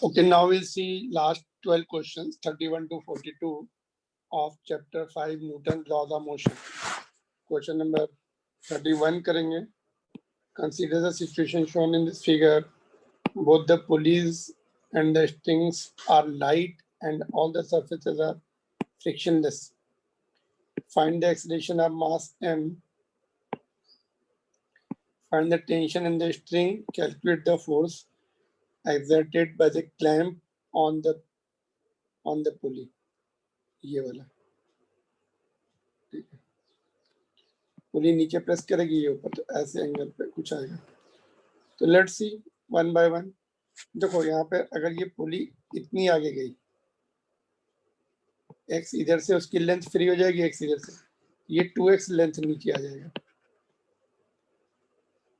Okay, now we'll see last 12 questions, 31 to 42 of chapter 5, Newton's laws of motion. Question number 31 करेंगे. Consider the situation shown in this figure. Both the pulleys and the strings are light and all the surfaces are frictionless. Find the acceleration of mass m. Find the tension in the string. Calculate the force exerted by the clamp on the pulley. ये वाला ठीक है. पुली नीचे press करेगी, ये ऊपर, तो ऐसे एंगल पे कुछ आएगा. तो let's see one by one. देखो यहाँ पे अगर ये पुली इतनी आगे गई, एक्स इधर से उसकी लेंथ फ्री हो जाएगी, एक्स इधर से, ये 2x लेंथ नीचे आ जाएगा,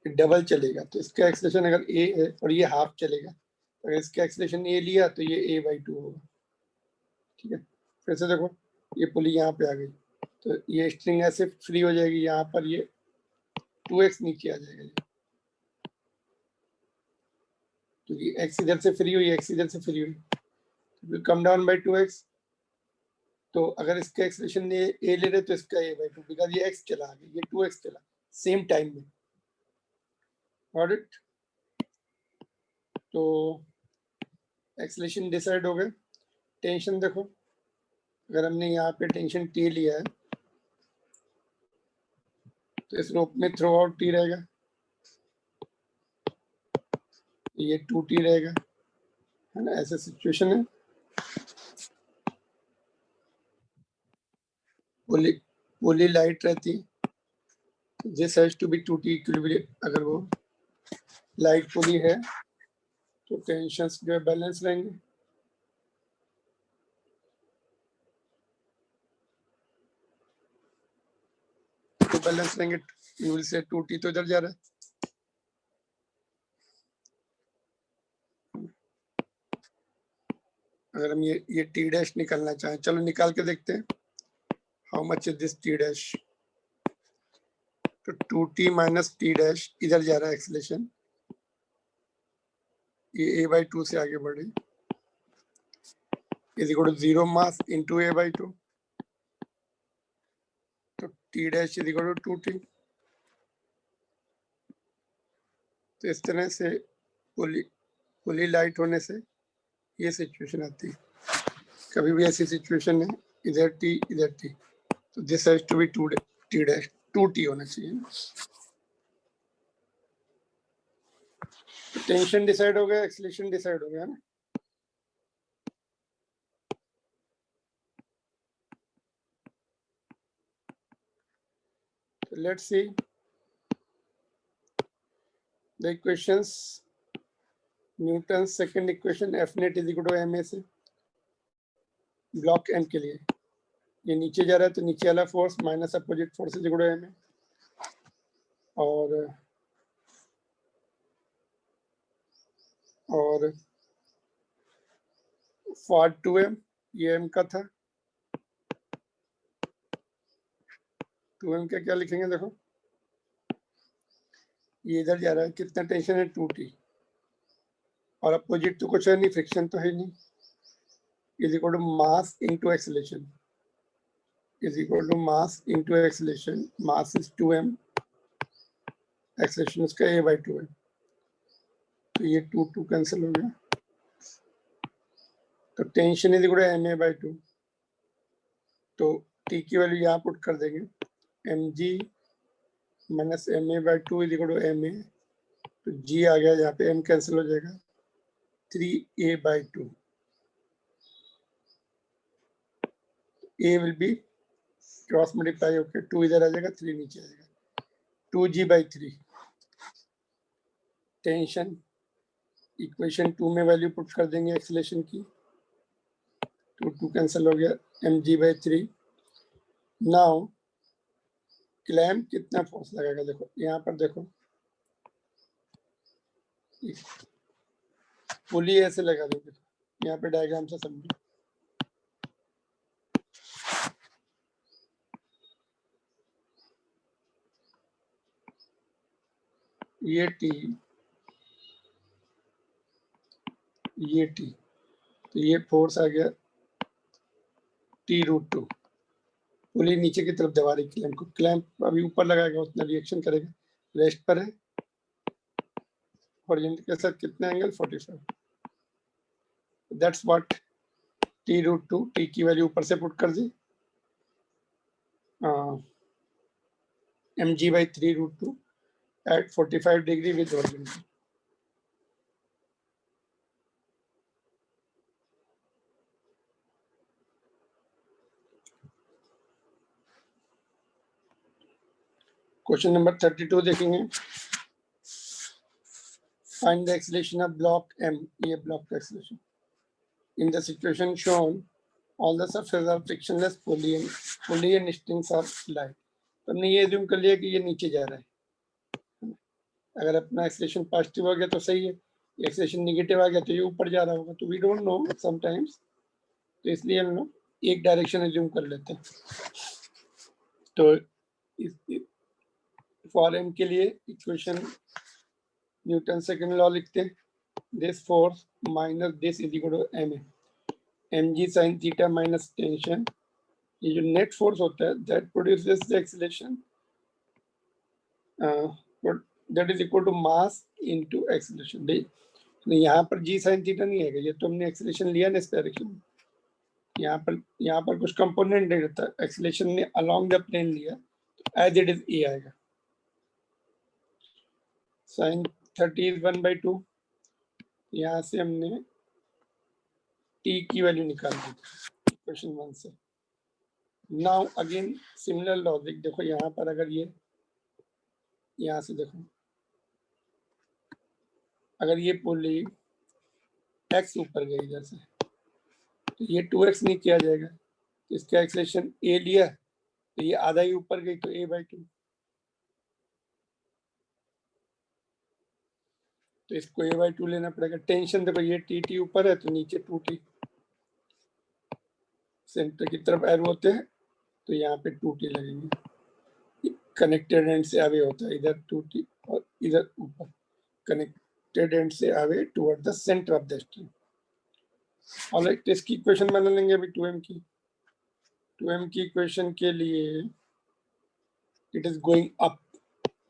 डबल चलेगा. तो इसका एक्सेलेरेशन अगर a है और ये हाफ चलेगा, तो अगर इसका एक्सेलेरेशन a लिया तो ये a/2 होगा. ठीक है. फिर से देखो, ये पुली यहाँ पे आ गई, तो ये स्ट्रिंग ऐसे फ्री हो जाएगी, यहाँ पर ये 2x नीचे आ जाएगा, क्योंकि x इधर से फ्री हुई, x इधर से फ्री हुई, तो कम डाउन बाय 2x. तो अगर इसका एक्सेलेरेशन a ले रहे तो इसका a/2, बिकॉज ये x चला आगे, ये 2x चला सेम टाइम में. Got it. तो एक्सेलेरेशन डिसाइड हो गए. टेंशन देखो, अगर हमने यहाँ पे टेंशन T लिया है तो इस रूप में थ्रू आउट T रहेगा, ये 2T रहेगा, है ना. ऐसा सिचुएशन है. पुली लाइट रहती है, this has to be 2T equilibrium. अगर वो लाइट पुली है तो टेंशंस जो है बैलेंस रहेंगे. तो बैलेंस रहेंगे. यू विल से 2T तो इधर जा रहा है. अगर हम ये T डैश निकालना चाहें, चलो निकाल के देखते हैं. How much is this T dash. तो 2T माइनस T डैश इधर जा रहा है एक्सेलेरेशन, ये a/2 से आगे बढ़े, is equal to 0 mass into a/2. तो T dash is equal to 2T. तो इस तरह से पुली लाइट होने से ये सिचुएशन आती है. कभी भी ऐसी सिचुएशन है, इधर T इधर T, तो this has to be 2T dash, 2T होना चाहिए. टेंशन डिसाइड हो गया, एक्सेलेरेशन डिसाइड हो गया ना. So let's see the equations. Newton's second equation, F net is equal to ma से ब्लॉक m के लिए, ये नीचे जा रहा है तो नीचे वाला force minus opposite force is equal to ma. और फॉर 2m, ये m का था, 2m का क्या लिखेंगे. देखो ये इधर जा रहा है, कितना टेंशन है 2T, और अपोजिट तो कुछ है नहीं, फ्रिक्शन तो है नहीं. Is equal to mass into acceleration, is equal to mass into acceleration. Mass is 2m, acceleration इसका a/2 है, तो ये 2 कैंसिल हो गया. तो tension is equal to ma/2. तो t की वैल्यू यहाँ पुट कर देंगे, mg minus ma/2 is equal to ma. तो g आ गया, यहाँ पे m कैंसिल हो जाएगा, 3a/2. a will be cross multiply होकर 2 इधर आ जाएगा, 3 नीचे आ जाएगा, 2g/3. टेंशन इक्वेशन 2 में वैल्यू पुट कर देंगे एक्सेलेरेशन की, 2 कैंसिल हो गया, mg/3. नाउ क्लैम्प कितना फोर्स लगाएगा. देखो यहाँ पर देखो, पुली ऐसे लगा देंगे, यहाँ पे डायग्राम से समझो. ये T, ये टी, तो ये फोर्स आ गया T√2। पुली नीचे की तरफ दबा रही क्लैंप को, क्लैंप अभी ऊपर लगाएगा उतना रिएक्शन करेगा, रेस्ट पर है, हॉरिजॉन्टल के साथ कितना angle 45। That's what T√2, T की वैल्यू ऊपर से पुट कर दी, mg/3√2 at 45 degree with horizontal. Question number 32 देखेंगे। Find the acceleration of block M, ये ब्लॉक का acceleration. In the situation shown all the surface are frictionless, pulley and strings are light. तो हमने ये अज्यूम कर लिया कि ये नीचे जा रहा है। अगर अपना एक्सेलरेशन पॉजिटिव हो गया तो सही है, एक्सेलरेशन नेगेटिव आ गया तो ये ऊपर जा रहा होगा। तो वी डोंट नो समटाइम्स, तो इसलिए हम लोग एक डायरेक्शन अज्यूम कर लेते हैं। तो फॉर m के लिए इक्वेशन न्यूटन सेकंड लॉ लिखते हैं, this force minus this is equal to m, mg sin theta minus tension, ये जो नेट फोर्स होता है that produces the acceleration that is equal to mass into acceleration. नहीं, यहाँ पर g sin थीटा नहीं आएगा, ये तो हमने एक्सेलरेशन लिया ना इस डायरेक्शन में। यहाँ पर कुछ कंपोनेंट नहीं रहता, एक्सेलरेशन ने अलोंग द प्लेन लिया, तो एज इट इज a आएगा। sin 30 is 1/2, यहाँ से हमने t की वैल्यू निकाल दी क्वेश्चन 1 से। नाउ अगेन सिमिलर लॉजिक, देखो यहाँ पर अगर ये यहाँ से देखो, अगर ये पुली x ऊपर गई इधर से, तो ये 2x नीचे आ जाएगा, तो इसका एक्सेलरेशन a लिया, तो ये आधा ही ऊपर गई तो a/2, तो इसको a/2 लेना पड़ेगा। टेंशन देखो, ये t ऊपर है तो नीचे 2t, सेंटर की तरफ एरो होते हैं तो यहाँ पे 2t लगेंगे। कनेक्टेड एंड से अवे होता है, इधर 2t और इधर ऊपर, कनेक्टेड एंड से away toward the centre of the string. Alright, इसकी इक्वेशन बना लेंगे अभी 2m की। 2m की इक्वेशन के लिए इट इज गोइंग अप,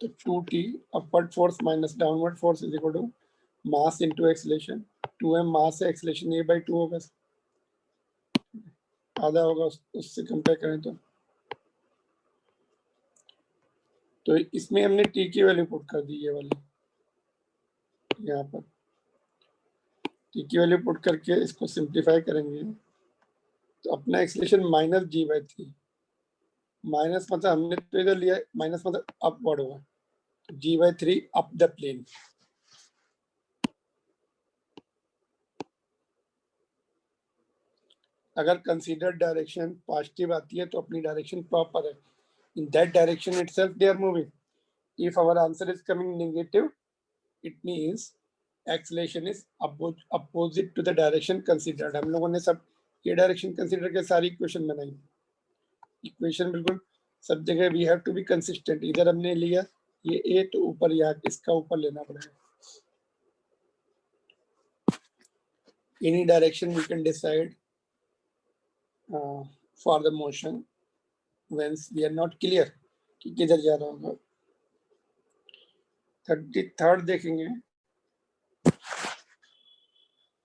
तो 2t upward force minus downward force is equal to mass into acceleration. 2m mass है, एक्सेलरेशन a/2 होगा, आधा होगा उससे कंपेयर करें तो इसमें हमने t की वैल्यू पुट कर दी, ये वाली यहाँ पर t की वैल्यू पुट करके इसको सिंप्लीफाई करेंगे तो अपना एक्सेलरेशन -g/3, माइनस मतलब हमने तो इधर लिया, माइनस मतलब अपवर्ड होगा, तो g/3 अप द प्लेन। अगर कंसीडर डायरेक्शन पॉजिटिव आती है तो अपनी डायरेक्शन प्रॉपर है, in that direction itself they are moving. If our answer is coming negative, it means acceleration is opposite to the direction considered. हम लोगों ने सब ये डायरेक्शन कंसीडर के सारी इक्वेशन बनाई, इक्वेशन बिल्कुल सब जगह we have to be consistent. इधर हमने लिया ये a, तो ऊपर यहाँ इसका ऊपर लेना पड़ेगा। Any direction we can decide for the motion whence we are not clear कि किधर जा रहा होगा। 33rd देखेंगे,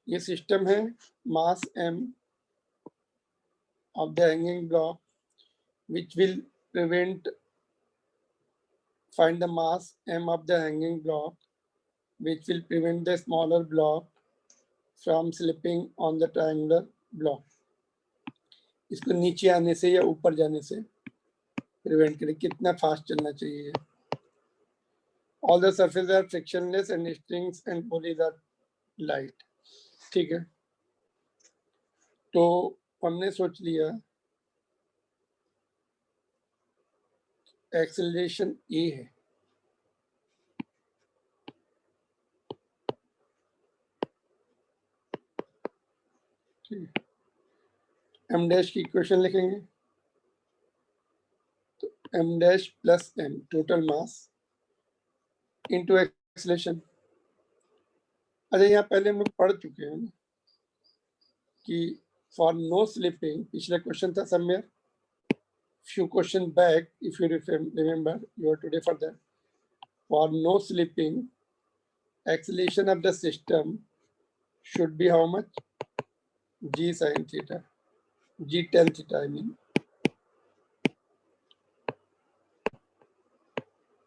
ये सिस्टम है, मास m of the hanging block which will prevent, find the mass m of the hanging block which will prevent the smaller block from slipping on the triangular block। इसको नीचे आने से या ऊपर जाने से प्रिवेंट करें, कितना फास्ट चलना चाहिए। All the surface are frictionless and strings and pulleys are light. ठीक है, तो हमने सोच लिया एक्सेलरेशन ए है, एम डैश की इक्वेशन लिखेंगे, तो M dash plus M total mass into acceleration. अच्छा, यहाँ पहले हम लोग पढ़ चुके हैं ना कि फॉर नो स्लिपिंग, पिछला क्वेश्चन था somewhere few question back, if you remember, you are today for that. For no slipping, acceleration of the system should be how much? G sin theta, G tan theta, I mean.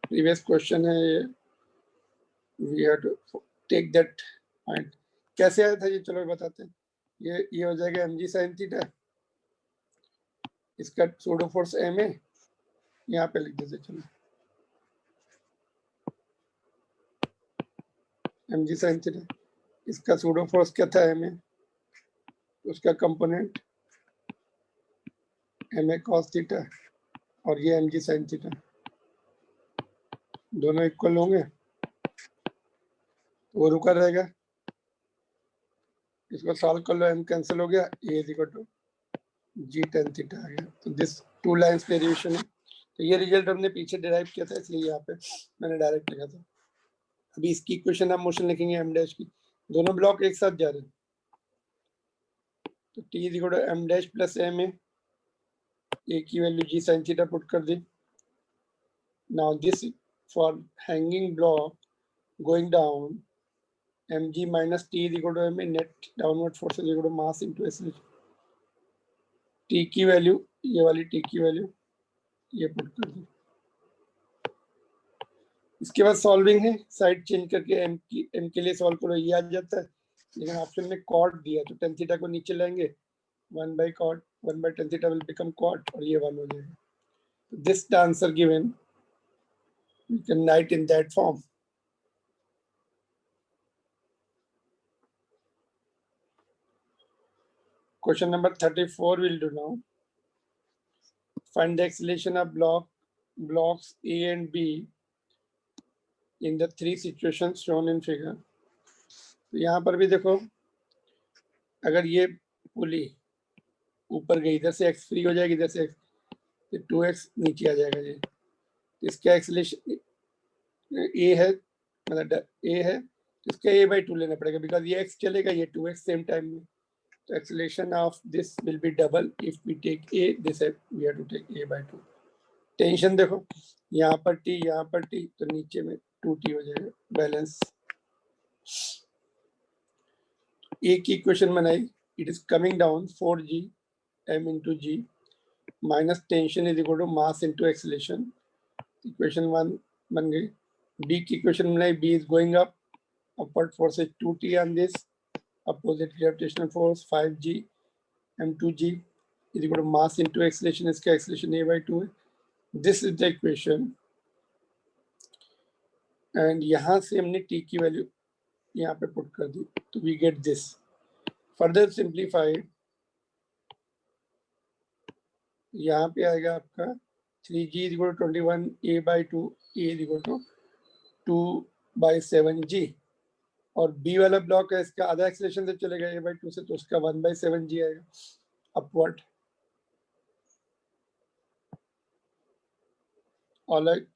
Previous question है ये, we have to take that point. कैसे आया था ये, चलो बताते हैं. ये हो जाएगा mg sin theta, इसका सूडो फोर्स m है, यहाँ पे लिख देते चलो mg sin theta, इसका सूडो फोर्स क्या था m है, उसका कंपोनेंट ma cos थीटा और ये mg sin थीटा, दोनों इक्वल होंगे, वो रुका रहेगा, इसको सॉल्व कर लो, m कैंसिल हो गया, a is equal to g tan theta आ गया. तो दिस टू लाइंस डेरिवेशन है. तो ये रिजल्ट हमने पीछे डिराइव किया था, इसलिए यहाँ पे मैंने डायरेक्ट लिखा था. अभी इसकी इक्वेशन हम मोशन लिखेंगे m डैश की, दोनों ब्लॉक एक साथ जा रहे हैं, तो t is equal to m dash plus m है, a की value g sin theta put कर दी. Now this for hanging block going down, mg minus t is equal to m, net downward force is equal to mass into acceleration. t की value, ये वाली t की value ये put कर दी. इसके बाद सॉल्विंग है, साइड चेंज करके m के लिए सॉल्व करो, ये आ जाता है, लेकिन ऑप्शन में कॉट दिया तो tan थीटा को नीचे लाएंगे, 1 by cot, 1 by tan theta will become cot और ये 1 हो जाएगा. This the answer given, we can write in that form. Question number 34 we'll do now. Find the acceleration of blocks A and B in the three situations shown in figure. तो यहाँ पर भी देखो, अगर ये पुली ऊपर गई, इधर से x फ्री हो जाएगी, इधर से x, तो 2x नीचे आ जाएगा. ये इसका एक्सेलेरेशन a है, मतलब a है, इसका a/2 लेना पड़ेगा, बिकॉज ये x चलेगा, ये 2x सेम टाइम में. तो acceleration of this will be double if we take a, this we have to take a/2. Tension देखो, यहाँ पर t, यहाँ पर t, तो नीचे में 2t हो जाएगा, बैलेंस. a की इक्वेशन बनाई, it is coming down 4g m into g minus tension is equal to mass into acceleration. Equation 1 बन गई. b की इक्वेशन बनाई, b is going up, upward force is 2t on this, opposite gravitational force 5g m2g is equal to mass into acceleration, इसका acceleration a/2 है. This is the equation, and यहाँ से हमने t की value यहाँ पे put कर दी, तो we get this. Further simplified, यहाँ पे आएगा आपका 3g is equal to 21 a/2, a is equal to 2/7g, और बी वाला ब्लॉक है, इसका आधा एक्सेलेरेशन से चलेगा a/2 से, तो उसका 1/7g आएगा अपवर्ड. ऑलराइट,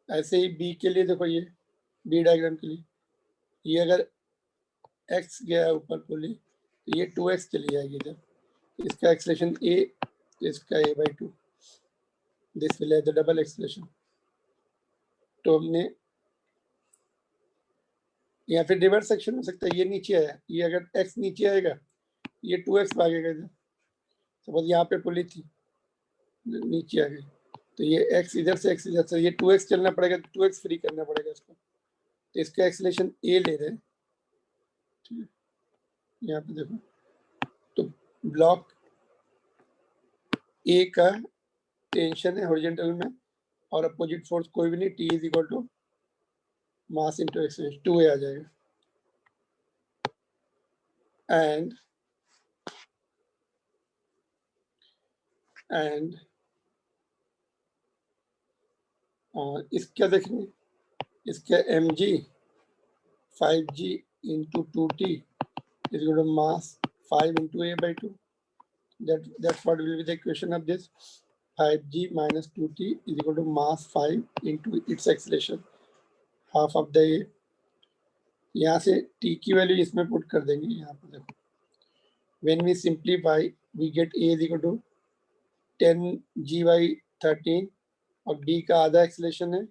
ऐसे ही बी के लिए देखो, ये बी डायग्राम के लिए, ये अगर x गया ऊपर पुली, तो ये 2x चली जाएगी इधर, इसका एक्सेलेरेशन a, इसका a/2, this will have the double acceleration. तो हमने, या फिर रिवर्स सेक्शन हो सकता है, ये नीचे आया, ये अगर x नीचे आएगा, ये 2x भागेगा इधर. सपोज यहाँ पे पुली थी, नीचे आ गई, तो ये x इधर से, x इधर से, ये 2x चलना पड़ेगा, 2x फ्री करना पड़ेगा इसको. तो इसका एक्सेलेरेशन a ले रहे हैं, ठीक है, यहाँ पे देखो. तो ब्लॉक a का टेंशन है हॉरिजॉन्टल में, और अपोजिट फोर्स कोई भी नहीं, t is equal to mass into acceleration, 2a आ जाएगा. एंड इसका देखेंगे, इसका mg 5g into 2t is equal to mass 5 into a/2. That's what will be the equation of this. 5g minus 2t is equal to mass 5 into its acceleration, half of the a. यहाँ से t की value इसमें put कर देंगे। यहाँ पर देखो, when we simplify we get a is equal to 10g/13 और b का आधा एक्सेलेरेशन है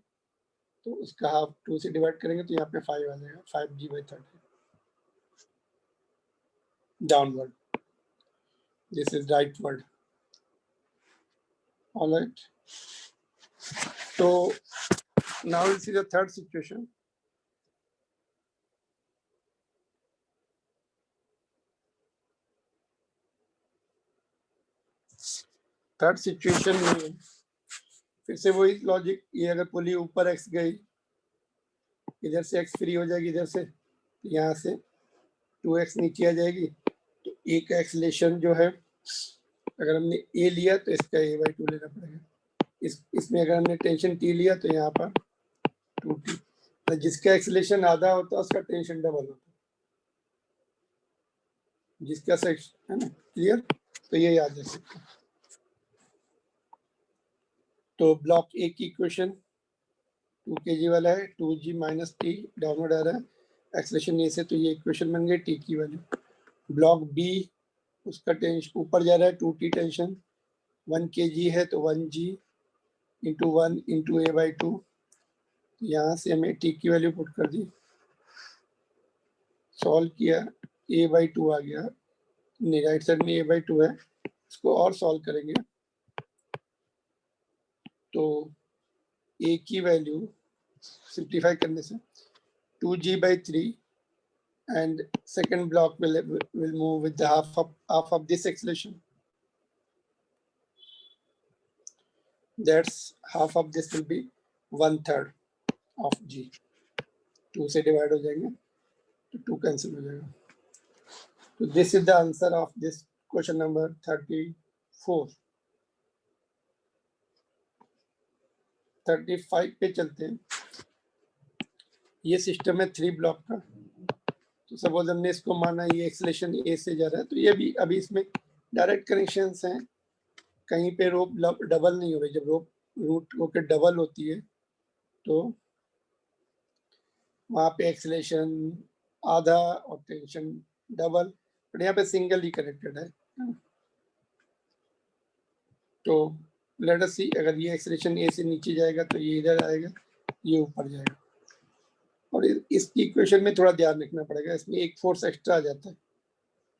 तो उसका हाफ 2 से डिवाइड करेंगे तो यहाँ पे 5 आ जाएगा, 5g/13 downward. This is right word. Alright, तो now we'll see the third situation. Third situation में फिर से वही लॉजिक, ये अगर पुली ऊपर x गई, इधर से x फ्री हो जाएगी, इधर से यहाँ से 2x नीचे आ जाएगी, तो a का एक्सेलेरेशन जो है अगर हमने a लिया तो इसका a/2 लेना पड़ेगा। इसमें अगर हमने टेंशन t लिया तो यहाँ पर 2t, तो जिसका एक्सेलेरेशन आधा होता है उसका टेंशन डबल होता है, जिसका सेक्शन है ना, क्लियर, तो ये याद रख सकते हैं। तो ब्लॉक ए की इक्वेशन 2 kg वाला है, 2g - t डाउनवर्ड आ रहा है एक्सेलेरेशन ए से, तो ये इक्वेशन बन गई t की वैल्यू। ब्लॉक बी, उसका टेंशन ऊपर जा रहा है, 2t टेंशन, 1 kg है तो 1g × 1 × a/2, यहाँ से हमें t की वैल्यू पुट कर दी, सॉल्व किया, a/2 आ गया, नहीं राइट साइड में a/2 है, इसको और सॉल्व करेंगे तो a की वैल्यू सिंप्लीफाई करने से 2g/3 and second block will move with the half of this acceleration. That's half of this will be 1/3 of g. 2 से डिवाइड हो जाएंगे तो 2 कैंसिल हो जाएगा। तो this is the answer of this question number 34। 35 पे चलते हैं। ये सिस्टम है 3 ब्लॉक का, तो सपोज हमने इसको माना ये एक्सेलेरेशन ए से जा रहा है, तो ये भी अभी इसमें डायरेक्ट कनेक्शंस हैं, कहीं पे रोप डबल नहीं हो रही। जब रोप रूट होकर डबल होती है तो वहाँ पे एक्सेलेरेशन आधा और टेंशन डबल, पर यहाँ पे सिंगल ही कनेक्टेड है। तो लेट अस सी, अगर ये एक्सेलेरेशन ए से नीचे जाएगा तो ये इधर आएगा, ये ऊपर जाएगा। और इसकी इक्वेशन में थोड़ा ध्यान रखना पड़ेगा, इसमें एक फोर्स एक्स्ट्रा आ जाता है,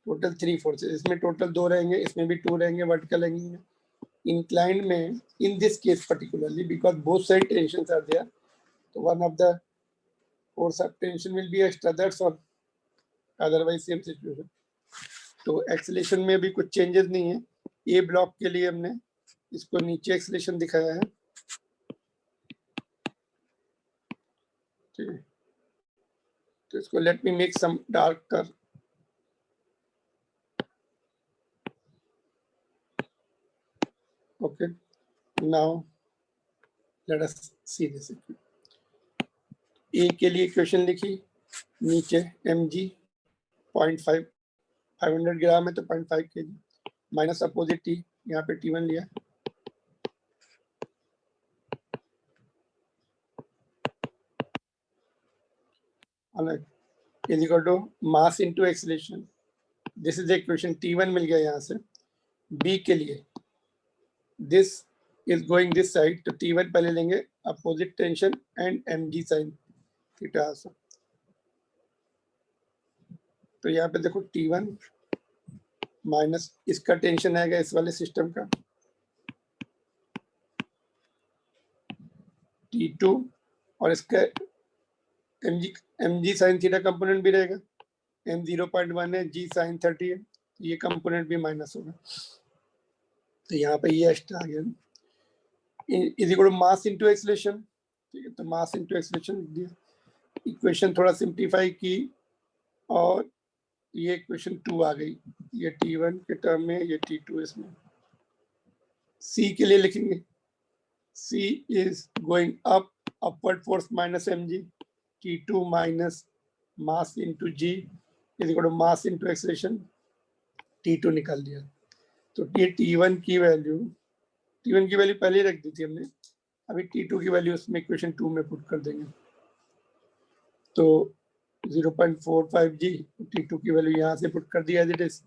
टोटल 3 फोर्सेस, इसमें टोटल 2 रहेंगे, इसमें भी 2 रहेंगे वर्टिकल एंगल में। इंक्लाइंड में in this case particularly because both side tensions are there, तो one of the force of tension will be extra, that's all, otherwise same situation. तो एक्सेलेरेशन में भी कुछ चेंजेस नहीं है। ए ब्लॉक के लिए हमने इसको नीचे एक्सेलेरेशन दिखाया है, ठीक है, तो इसको let me make some darker. Okay, now let us see this. A के लिए इक्वेशन लिखी, नीचे mg 0.5 500 ग्राम है तो 0.5 kg माइनस अपोजिट टी, यहाँ पे T1 लिया, is equal to mass into acceleration. This is the equation, T1 मिल गया यहाँ से। B के लिए this is going this side, तो T1 पहले लेंगे opposite tension and mg sine theta. तो यहाँ पे देखो T1 माइनस इसका टेंशन आएगा इस वाले सिस्टम का, T2, और इसका mg साइन थीटा कंपोनेंट भी रहेगा, m 0.1 है, g साइन 30 है, ये कंपोनेंट भी माइनस होगा, तो यहाँ पे ये एक्स्ट्रा आ गया, is equal to mass into acceleration, ठीक है, तो मास इनटू एक्सेलरेशन लिख दिया। इक्वेशन थोड़ा सिंप्लीफाई की और ये इक्वेशन 2 आ गई, ये T1 के टर्म में, ये T2 इसमें। C के लिए लिखेंगे, C is going up, upward force minus mg, T2 minus mass into g is equal to mass into acceleration, T2 निकाल दिया। तो ये T1 की वैल्यू पहले ही रख दी थी हमने, अभी T2 की वैल्यू उसमें इक्वेशन 2 में पुट कर देंगे। तो 0.45g, T2 की वैल्यू यहाँ से पुट कर दिया as it is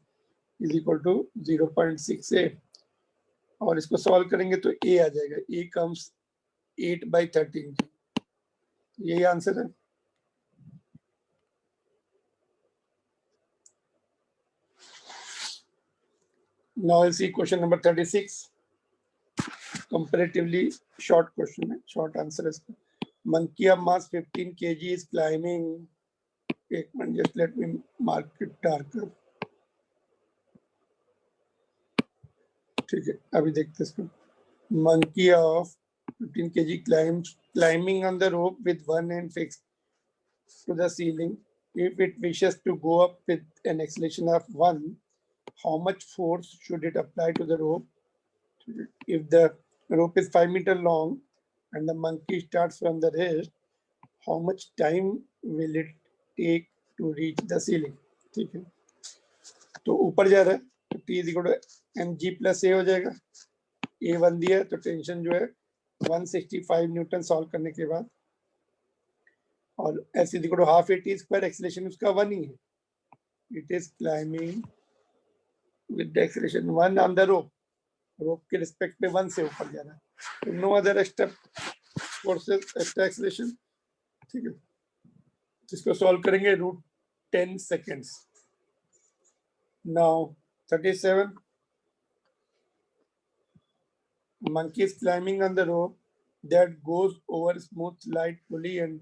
equal to 0.68 और इसको सॉल्व करेंगे तो a आ जाएगा, a कम्स 8/13, यही आंसर है। Now we'll see question number 36. Comparatively short question है, short answer is monkey of mass 15 kg is climbing. एक minute, just let me mark it darker. ठीक है, अभी देखते हैं इसको। Monkey of 15 kg climbing on the rope with one end fixed to the ceiling. If it wishes to go up with an acceleration of 1, how much force should it apply to the rope? If the rope is 5 meters long and the monkey starts from the rest, how much time will it take to reach the ceiling? ठीक है, तो ऊपर जा रहा है तो T is equal to mg plus a हो जाएगा। A1 दिया है तो टेंशन जो है 165 न्यूटन सॉल्व करने के बाद, और s is equal to half at square, acceleration उसका 1 ही है। It is climbing with the acceleration 1 on the rope, rope के रिस्पेक्ट में 1 से ऊपर जा रहा है, no other extra forces, extra acceleration. ठीक है, इसको सॉल्व करेंगे √10 seconds. Now 37, monkey is climbing on the rope that goes over smooth light pulley and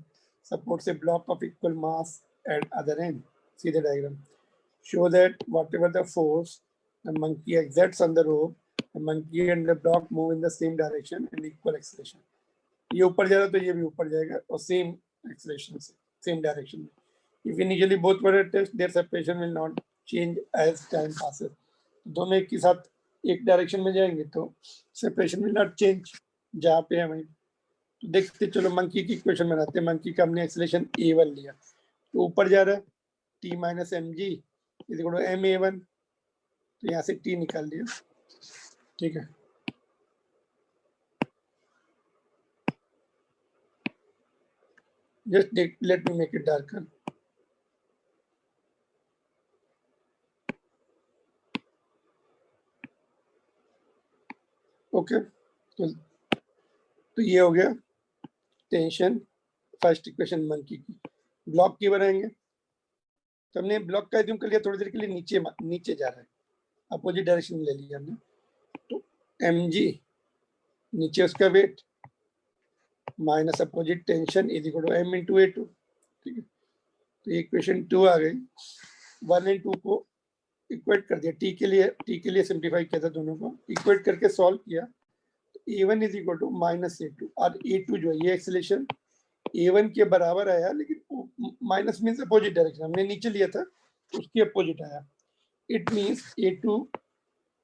supports a block of equal mass at other end. See the diagram. Show that whatever the force the monkey exerts on the rope, the monkey and the block move in the same direction and equal acceleration. ये ऊपर जा रहा है तो ये भी ऊपर जाएगा और सेम एक्सेलरेशन से, सेम डायरेक्शन में। If initially both were at rest, their separation will not change as time passes. दोनों एक ही साथ एक डायरेक्शन में जाएंगे तो सेपरेशन विल नॉट चेंज, जहाँ पे है वहीं। तो देखते चलो मंकी की इक्वेशन बनाते हैं। मंकी का हमने एक्सेलरेशन a1 लिया तो ऊपर जा रहा है t minus M G is equal to M a1, तो यहाँ से t निकाल लिया। ठीक है, just let me make it darker. Okay, तो ये हो गया टेंशन फर्स्ट इक्वेशन मंकी की। ब्लॉक की बनाएंगे तो हमने ब्लॉक का एज्यूम कर लिया थोड़ी देर के लिए नीचे नीचे जा रहा है, अपोजिट डायरेक्शन ले लिया हमने, तो mg नीचे उसका weight minus opposite tension is equal to m into a2। ठीक है, तो इक्वेशन 2 आ गई। 1 और 2 को इक्वेट कर दिया, t के लिए सिंप्लीफाई किया था, दोनों को इक्वेट करके सॉल्व किया तो a1 is equal to minus a2, और a2 जो है ये एक्सेलरेशन a1 के बराबर आया, लेकिन माइनस मीन्स अपोजिट डायरेक्शन, हमने नीचे लिया था उसकी अपोजिट आया। It means a2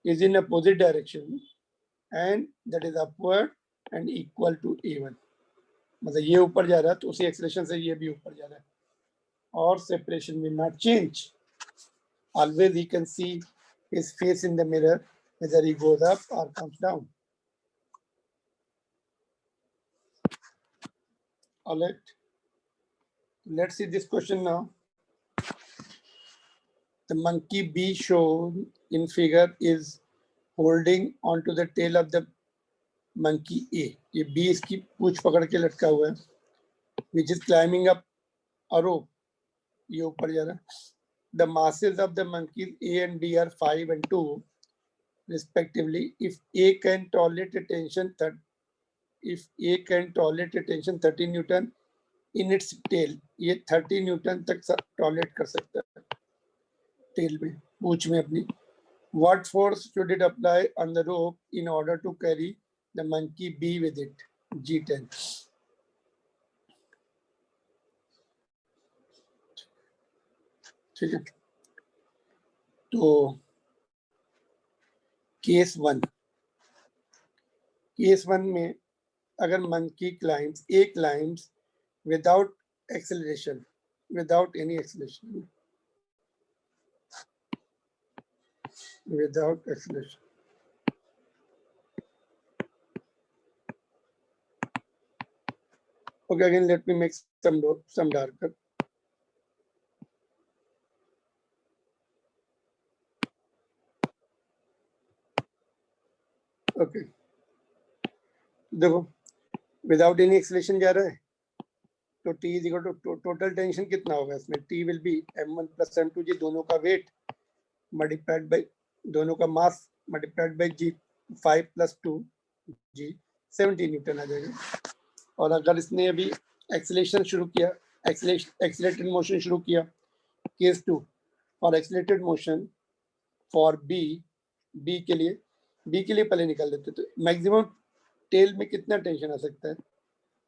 is in opposite direction and that is upward and equal to a1, मतलब ये ऊपर जा रहा है तो उसी एक्सेलरेशन से ये भी ऊपर जा रहा है और separation will not change. Always he can see his face in the mirror whether he goes up or comes down. All right, let's see this question now. The monkey B shown in figure is holding onto the tail of the monkey A. ये B इसकी पूंछ पकड़ के लटका हुआ है, which is climbing up a rope, ये ऊपर जा रहा है। The masses of the monkeys A and B are 5 and 2 respectively. If A can tolerate a tension 30 Newton in its tail, ये 30 न्यूटन तक टॉलरेट कर सकता है टेल में, पूंछ में अपनी। What force should it apply on the rope in order to carry the monkey B with it? G10. ठीक है, तो केस 1 में अगर monkey climbs without acceleration, without any acceleration, okay, again let me make some darker. Okay देखो, without any acceleration जा रहा है तो T is equal to total tension कितना होगा इसमें, T will be m1 plus m2g, दोनों का वेट मल्टीप्लाइड बाय दोनों का mass multiplied by g, 5 plus 2g 70 newton आ जाएगा। और अगर इसने अभी एक्सेलरेशन शुरू किया, एक्सेलरेटेड मोशन शुरू किया, case 2 for accelerated motion for B के लिए पहले निकाल देते, तो मैक्सिमम टेल में कितना टेंशन आ सकता है,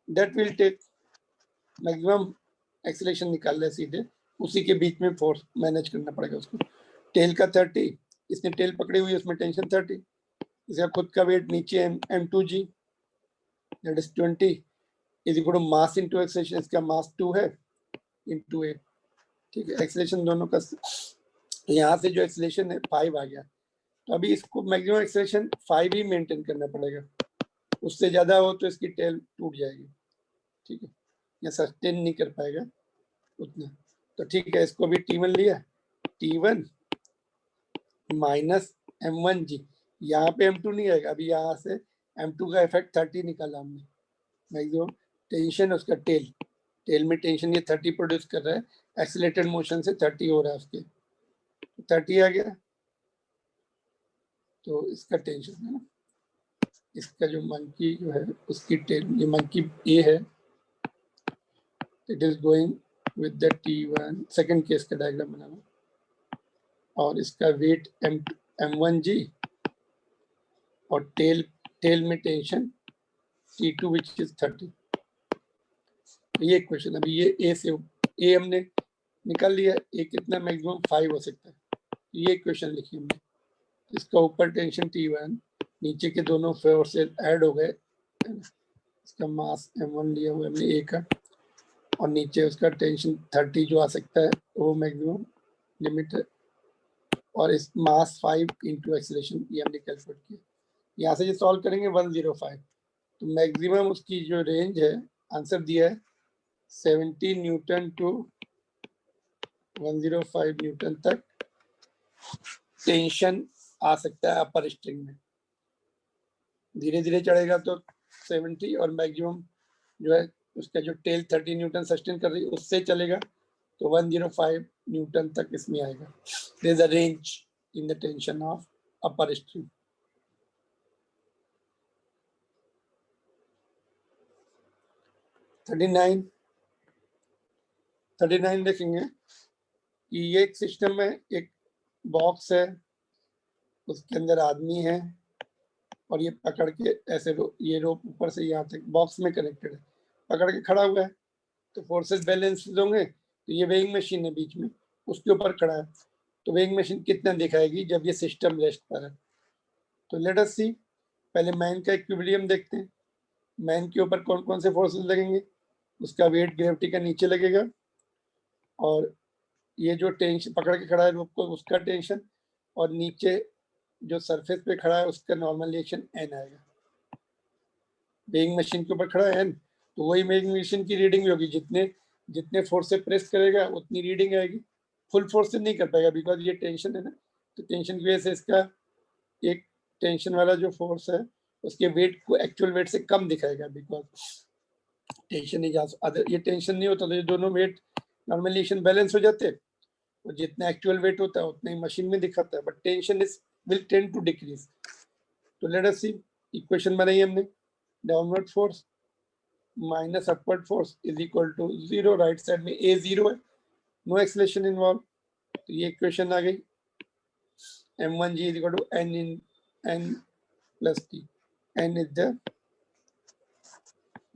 that will take maximum acceleration निकाल रहे सीधे, उसी के बीच में फोर्स मैनेज करना पड़ेगा उसको। टेल का 30, इसने टेल पकड़ी हुई है, उसमें टेंशन 30, इसका खुद का वेट नीचे m2g that is 20 is equal to mass into acceleration, इसका मास 2 है इनटू a, ठीक है। एक्सेलरेशन दोनों का, यहाँ से जो एक्सेलरेशन है 5 आ गया, तो अभी इसको मैक्सिमम एक्सेलरेशन 5 ही मेंटेन करना पड़ेगा, उससे ज्यादा हो तो इसकी टेल टूट जाएगी, ठीक है, या सस्टेन नहीं कर पाएगा उतना। तो ठीक है, इसको भी T1 लिया, T1 माइनस m1g, यहाँ पे m2 नहीं आएगा, अभी यहाँ से m2 का इफेक्ट 30 निकाला हमने, मैक्सिमम टेंशन उसका टेल में टेंशन ये 30 प्रोड्यूस कर रहा है, एक्सीलरेटेड मोशन से 30 हो रहा है उसके, 30 आ गया, तो इसका टेंशन है ना, इसका जो मंकी जो है उसकी टेल, ये मंकी ए है, it is going with the T1, second case का डायग्राम बनाना, और इसका वेट m1g और टेल में टेंशन T2 विच इज 30। ये क्वेश्चन, अभी ये ए से ए हमने निकाल लिया, ए कितना मैक्सिमम 5 हो सकता है, ये क्वेश्चन लिखिए हमने, इसका ऊपर टेंशन T1, नीचे के दोनों फोर्सेस ऐड हो गए, इसका मास m1 लिया हुआ हमने ए का, और नीचे उसका टेंशन 30 जो आ सकता है वो मैक्सिमम लिमिट है, और इस मास 5 इंटू एक्सेलरेशन ये हमने कैलकुलेट किया। यहाँ से जो सॉल्व करेंगे 105, तो मैक्सिमम उसकी जो रेंज है, आंसर दिया है 70 न्यूटन टू 105 न्यूटन तक टेंशन आ सकता है अपर स्ट्रिंग में, धीरे धीरे चढ़ेगा तो 70, और मैक्सिमम जो है उसका जो टेल 30 न्यूटन सस्टेन कर रही है उससे चलेगा तो 105 न्यूटन तक इसमें आएगा। There is a range in the tension of upper string. Thirty nine देखेंगे कि ये एक सिस्टम में एक बॉक्स है, उसके अंदर आदमी है, और ये पकड़ के ऐसे ये रोप ऊपर से यहाँ तक बॉक्स में कनेक्टेड है, पकड़ के खड़ा हुआ है, तो फोर्सेस बैलेंस होंगे, तो ये वेइंग मशीन है बीच में, उसके ऊपर खड़ा है, तो वेइंग मशीन कितना दिखाएगी जब ये सिस्टम रेस्ट पर है। तो लेट अस सी, पहले मैन का इक्विलिब्रियम देखते हैं, मैन के ऊपर कौन कौन से फोर्सेस लगेंगे, उसका वेट ग्रेविटी का नीचे लगेगा, और ये जो टेंशन पकड़ के खड़ा है रोप को उसका टेंशन, और नीचे जो सरफेस पे खड़ा है उसका नॉर्मल रिएक्शन n आएगा। वेइंग मशीन के ऊपर खड़ा है n, तो वही वेइंग मशीन की रीडिंग भी होगी, जितने फोर्स से प्रेस करेगा उतनी रीडिंग आएगी, फुल फोर्स से नहीं कर पाएगा बिकॉज ये टेंशन है ना, तो टेंशन की वजह से इसका एक टेंशन वाला जो फोर्स है उसके वेट को एक्चुअल वेट से कम दिखाएगा, बिकॉज टेंशन नहीं अदर ये टेंशन नहीं होता तो ये दोनों वेट नॉर्मलाइजेशन बैलेंस हो जाते, और जितना एक्चुअल वेट होता है उतना ही मशीन में दिखाता है, but tension is will tend to decrease. तो लेट अस सी, इक्वेशन बनाई हमने, downward force minus upward force is equal to 0, right side में a 0 है, नो एक्सेलरेशन इन्वॉल्व, तो ये इक्वेशन आ गई, m1g is equal to n plus t, n is the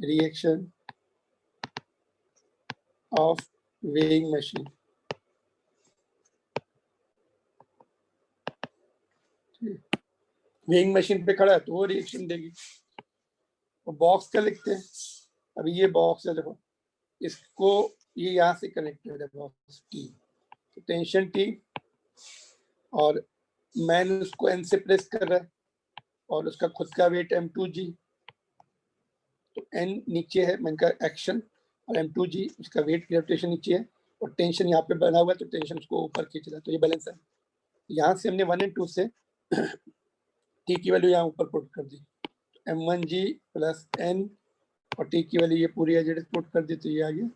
reaction of weighing machine। Weighing machine पे खड़ा है तो वो रिएक्शन देगी। तो बॉक्स का लिखते हैं, अभी ये बॉक्स है देखो, इसको ये यहाँ से कनेक्टेड है बॉक्स टी, तो टेंशन टी, और मैन उसको एन से प्रेस कर रहा है, और उसका खुद का वेट m2g, तो एन नीचे है मैन का एक्शन, और m2g उसका वेट ग्रेविटेशन नीचे है, और टेंशन यहाँ पे बना हुआ है, तो टेंशन उसको ऊपर खींच रहा है, तो ये बैलेंस है। यहाँ से हमने 1 और 2 से टी की वैल्यू यहाँ ऊपर पुट कर दी, m1g प्लस n, और टी की वैल्यू ये पूरी एज पुट कर दी, तो ये आ गया।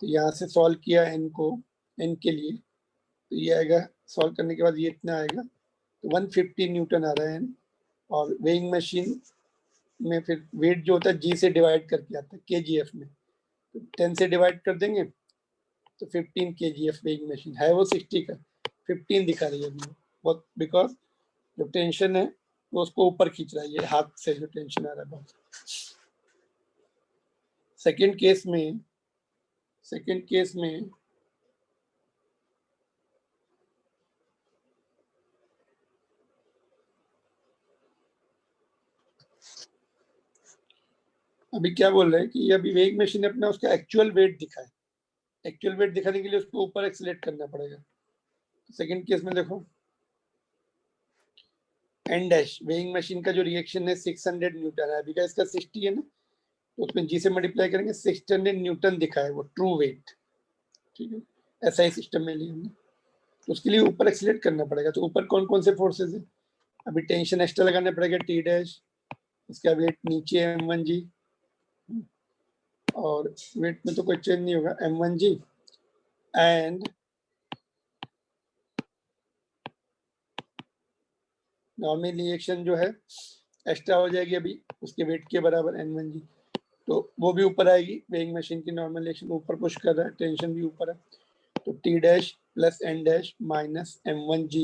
तो यहाँ से सॉल्व किया n को, n के लिए, तो ये आएगा, सॉल्व करने के बाद ये इतना आएगा, तो 150 न्यूटन आ रहा है n। और वेइंग मशीन में फिर वेट जो होता है g से डिवाइड करके आता है kgf में, तो 10 से डिवाइड कर देंगे तो 15 kgf वेइंग मशीन है, वो 60 का 15 दिखा रही है अभी बहुत, बिकॉज जो टेंशन है वो उसको ऊपर खींच रहा है, ये हाथ से जो टेंशन आ रहा है बहुत। सेकेंड केस में अभी क्या बोल रहे हैं कि अभी वेइंग मशीन ने अपना उसका एक्चुअल वेट दिखाए, एक्चुअल वेट दिखाने के लिए उसको ऊपर एक्सीलरेट करना पड़ेगा। सेकंड केस में देखो, एन डैश वेइंग मशीन का जो रिएक्शन है 600 न्यूटन है, अभी का इसका 60 है ना, तो उसमें जी से मल्टीप्लाई करेंगे, 600 न्यूटन दिखाए वो ट्रू वेट, ठीक है, ऐसा ही सिस्टम में लिया हमने। तो उसके लिए ऊपर एक्सीलरेट करना पड़ेगा, तो ऊपर कौन कौन से फोर्सेस है, अभी टेंशन एक्स्ट्रा लगाना पड़ेगा टी डैश, उसका वेट नीचे m1g, और वेट में तो कोई चेंज नहीं होगा, m1g, एंड नॉर्मल रिएक्शन जो है एक्स्ट्रा हो जाएगी अभी उसके वेट के बराबर n1g, तो वो भी ऊपर आएगी, वेइंग मशीन की नॉर्मल रिएक्शन ऊपर पुश कर रहा है, टेंशन भी ऊपर है, तो T dash plus N dash minus m1g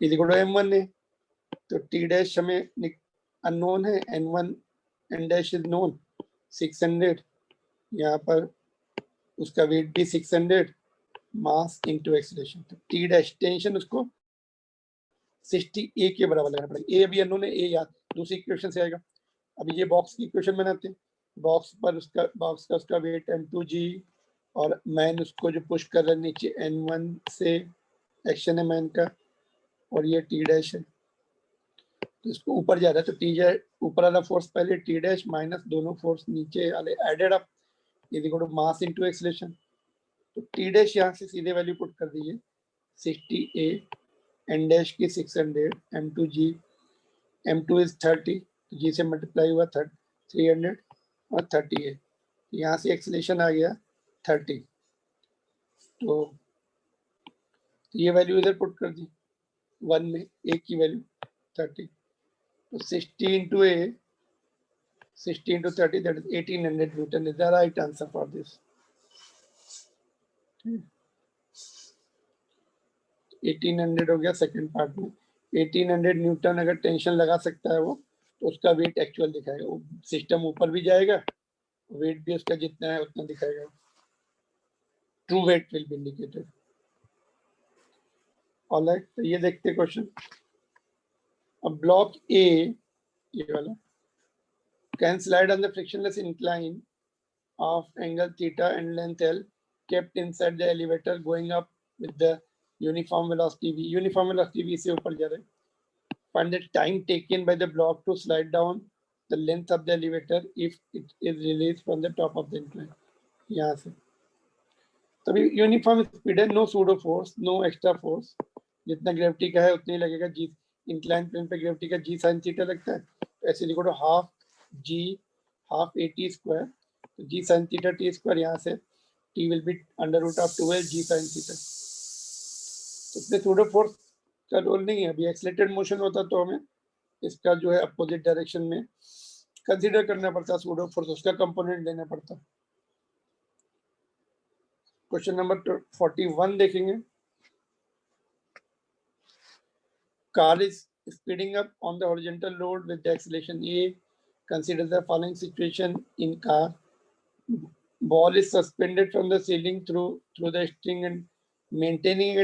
is equal to m1 है, तो टी डैश हमें अननोन है, n1 N dash is known 600, यहाँ पर उसका वेट भी 600, मास इनटू एक्सीलरेशन, तो टी डैश टेंशन उसको 60 ए के बराबर लगाना पड़ेगा, ए अभी अननोन है, ए याद दूसरी इक्वेशन से आएगा। अभी ये बॉक्स की इक्वेशन बनाते हैं, बॉक्स का उसका वेट m2g, और मैन उसको जो पुश कर रहा है नीचे n1 से, एक्शन है मैन का, और ये टी डैश है, तो इसको ऊपर जा रहा है, तो टी डैश ऊपर वाला फोर्स पहले, टी डैश माइनस दोनों फोर्स नीचे वाले added up is equal to mass into acceleration, तो टी डैश यहाँ से सीधे वैल्यू पुट कर दीजिए 60 ए, एन डैश की 600, m2g, m2 इज 30, जी से मल्टीप्लाई हुआ 300 और 30 है, यहाँ से एक्सीलरेशन आ गया 30, तो ये वैल्यू इधर पुट कर दी 1 में, ए की वैल्यू 30, तो 60 into a, 60 into 30, that is 1800 Newton is the right answer for this. 1800 हो गया सेकंड पार्ट में, 1800 न्यूटन अगर टेंशन लगा सकता है वो, तो उसका वेट एक्चुअल दिखाएगा, वो सिस्टम ऊपर भी जाएगा, वेट भी उसका जितना है उतना दिखाएगा, true weight will be indicated. Alright, तो ये देखते क्वेश्चन। अब ब्लॉक ए, ये वाला, can slide on the frictionless incline of angle theta and length L kept inside the elevator going up with the uniform velocity v, uniform velocity v से ऊपर जा रहे हैं, find the time taken by the block to slide down the length of the elevator if it is released from the top of the incline, यहाँ से तभी uniform speed है, no pseudo force, no extra force, जितना gravity का है उतना ही लगेगा, जी इंक्लाइन प्लेन पे ग्रेविटी का जी साइन थीटा लगता है, ऐसे लिखो तो half G half A T square, तो G sine theta T square, यहाँ से T will be under root of 12 G sine theta, तो इसमें सूडो फोर्स का रोल नहीं है, अभी एक्सीलरेटेड मोशन होता तो हमें इसका जो है अपोजिट डायरेक्शन में कंसीडर करना पड़ता, सूडो फोर्स उसका कंपोनेंट लेना पड़ता। क्वेश्चन नंबर 41 देखेंगे। Car is speeding up on the horizontal road with the acceleration A. Consider the following situation in car. Ball is suspended from the ceiling through the string and maintaining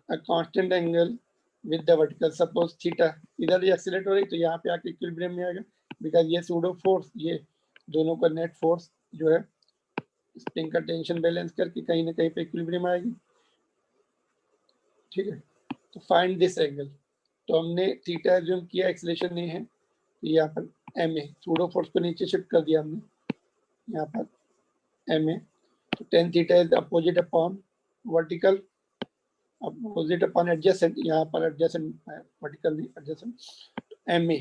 a constant angle with the vertical. Suppose theta इधर ये accelerate हो रही, तो यहाँ पे आके equilibrium में आएगा, बिकॉज ये सूडो फोर्स, ये दोनों का नेट फोर्स जो है स्प्रिंग का टेंशन बैलेंस करके कहीं ना कहीं पे इक्विलिब्रियम आएगी, ठीक है। तो फाइंड दिस एंगल, तो हमने थीटा एज्यूम किया, एक्सीलरेशन नहीं है, तो यहाँ पर एम ए, सूडो फोर्स को नीचे शिफ्ट कर दिया हमने, यहाँ पर एम ए, तो tan theta is opposite upon vertical opposite upon adjacent, यहाँ पर adjacent vertical adjacent, M A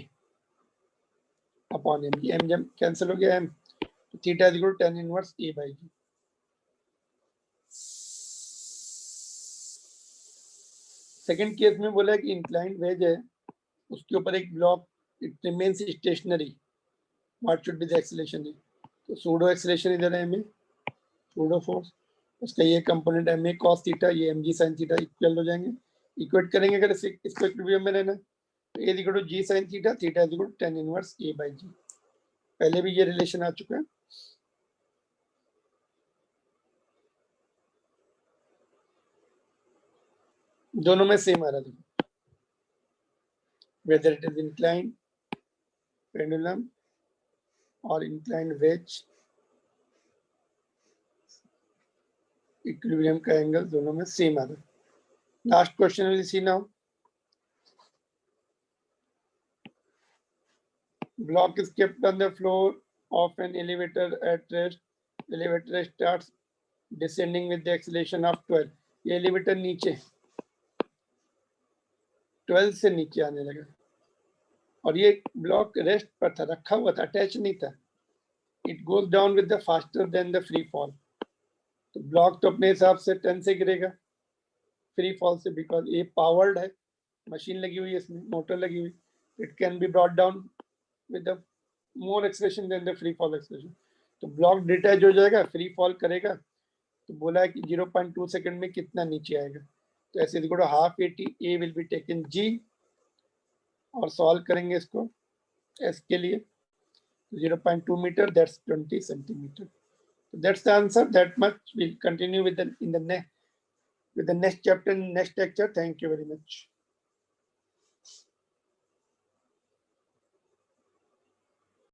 upon M G, M जब कैंसिल हो गया एम, तो theta is equal to tan inverse A by G. Second case में बोला है कि इंक्लाइंड वेज है, उसके ऊपर एक block, it remains stationary, what should be the acceleration G, तो सूडो एक्सेलरेशन इधर है एम ए, सूडो फोर्स, उसका ये component M A cos theta, ये M G sine theta equal हो जाएंगे, इक्वेट करेंगे अगर इसको इक्विलिब्रियम में रहना, तो A equal to G sine theta, theta is equal to tan inverse A by G. पहले भी ये रिलेशन आ चुका है। दोनों में सेम आ रहा है, whether it is inclined pendulum or inclined wedge, equilibrium का एंगल दोनों में सेम आ रहा है। Last question will see now. Block is kept on the floor of an elevator at rest. Elevator starts descending with the acceleration of 12. ये elevator नीचे 12 से नीचे आने लगा, और ये ब्लॉक रेस्ट पर था, रखा हुआ था, अटैच नहीं था। It goes down with the faster than the free fall, तो ब्लॉक तो अपने हिसाब से 10 से गिरेगा फ्री फॉल से, बिकॉज ये पावर्ड है, मशीन लगी हुई है इसमें, मोटर लगी हुई, it can be brought down with the more acceleration than the free fall acceleration. तो ब्लॉक डिटैच हो जाएगा, फ्री फॉल करेगा, तो बोला है कि 0.2 सेकंड में कितना नीचे आएगा, तो ऐसे देखो half A will be taken G, और सॉल्व करेंगे इसको एस के लिए, 0.2 metre, that's 20 centimetre. That's the answer. That much. We'll continue with the next chapter, next lecture. Thank you very much.